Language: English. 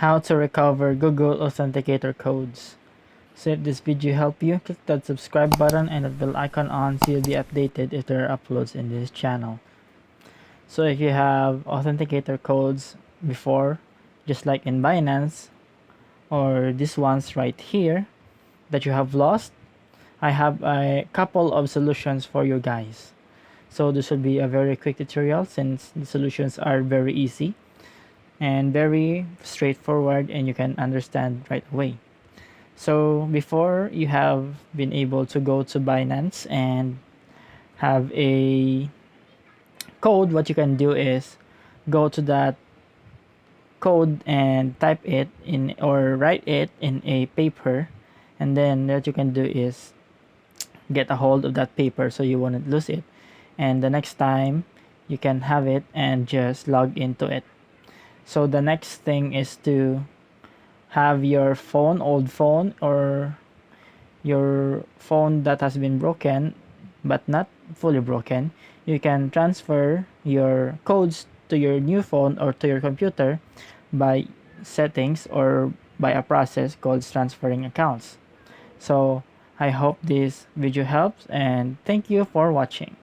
how to recover Google Authenticator codes. So if this video helped you, click that subscribe button and that bell icon on so you'll be updated if there are uploads in this channel. So if you have authenticator codes before, just like in Binance, or these ones right here that you have lost, I have a couple of solutions for you guys. So this will be a very quick tutorial since the solutions are very easy and very straightforward and you can understand right away. So before you have been able to go to Binance and have a code, what you can do is go to that code and type it in or write it in a paper, and then what you can do is get a hold of that paper so you won't lose it, and the next time you can have it and just log into it. So the next thing is to have your old phone, or your phone that has been broken but not fully broken. You can transfer your codes to your new phone or to your computer by settings or by a process called transferring accounts. So I hope this video helps and thank you for watching.